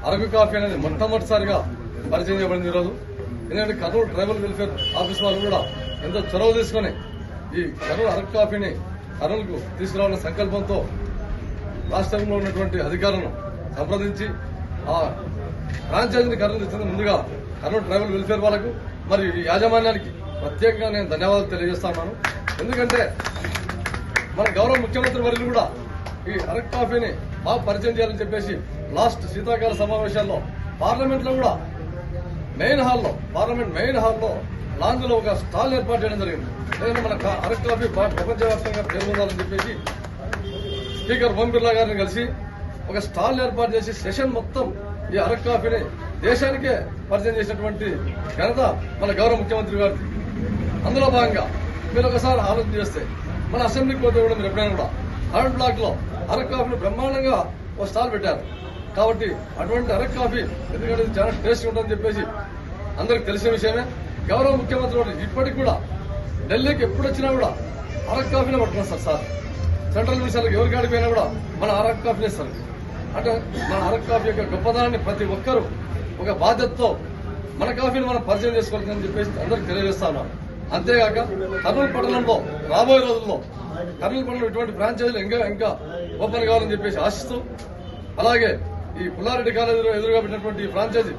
Araku coffee అనేది మొట్టమొదటిసారిగా పరిచయం చేయబడింది ఈరోజు. ఎందుకంటే కర్నూలు ట్రైబల్ వెల్ఫేర్ ఆఫీస్ వాళ్ళు కూడా ఎంతో చొరవ తీసుకుని ఈ కర్నూలు అరకు కాఫీని కర్నూలుకు తీసుకురావాలనే సంకల్పంతో రాష్ట్రంలో ఉన్నటువంటి అధికారులను సంప్రదించి ఆ ఫ్రాంచైజీని కర్నూలు ఇచ్చిన ముందుగా కర్నూలు ట్రైబల్ వెల్ఫేర్ వాళ్ళకు మరియు ఈ యాజమాన్యానికి ప్రత్యేకంగా నేను ధన్యవాదాలు తెలియజేస్తున్నాను. ఎందుకంటే మన గౌరవ ముఖ్యమంత్రి వర్యులు కూడా ఈ అరకు కాఫీని బాగా పరిచయం చేయాలని చెప్పేసి లాస్ట్ శీతాకాల సమావేశాల్లో పార్లమెంట్ లో కూడా పార్లమెంట్ మెయిన్ హాల్లో లాంజ్ లో ఒక స్టాల్ ఏర్పాటు చేయడం జరిగింది. లేదంటే మన అరకు కాఫీ ప్రపంచవ్యాప్తంగా పేర్కొనాలని చెప్పేసి స్పీకర్ ఓం బిర్లా గారిని కలిసి ఒక స్టాల్ ఏర్పాటు చేసి సెషన్ మొత్తం ఈ అరకు కాఫీని దేశానికే పరిచయం చేసినటువంటి ఘనత మన గౌరవ ముఖ్యమంత్రి గారికి. అందులో భాగంగా మీరు ఒకసారి ఆలోచన చేస్తే మన అసెంబ్లీకి పోతే కూడా మీరు ఎప్పుడైనా కూడా థర్డ్ బ్లాక్ లో అరకు కాఫీని బ్రహ్మాండంగా ఒక స్టాల్ పెట్టారు. కాబట్టి అటువంటి అరకు కాఫీ ఎందుకంటే ఇది చాలా టేస్ట్ ఉంటుందని చెప్పేసి అందరికి తెలిసిన విషయమే. గౌరవ ముఖ్యమంత్రి ఇప్పటికి కూడా ఢిల్లీకి ఎప్పుడు వచ్చినా కూడా అరకు కాఫీనే పట్టుకున్నారు సార్. సెంట్రల్ మినిస్టర్లకు ఎవరికి ఆడిపోయినా కూడా మన అరకు కాఫీనే ఇస్తారు. అంటే మన అరకు కాఫీ యొక్క గొప్పదనాన్ని ప్రతి ఒక్కరూ ఒక బాధ్యతతో మన కాఫీని మనం పరిచయం చేసుకోవాలని చెప్పేసి అందరికి తెలియజేస్తా ఉన్నాం. అంతేగాక కర్నూలు పట్టణంలో రాబోయే రోజుల్లో కర్నూలు పట్టణంలో ఇటువంటి ఫ్రాంచైజీలు ఇంకా ఓపెన్ కావాలని చెప్పేసి ఆశిస్తూ, అలాగే ఈ పుల్లారెడ్డి కాలేజీలో ఎదురుగా పెట్టినటువంటి ఫ్రాంచైజీ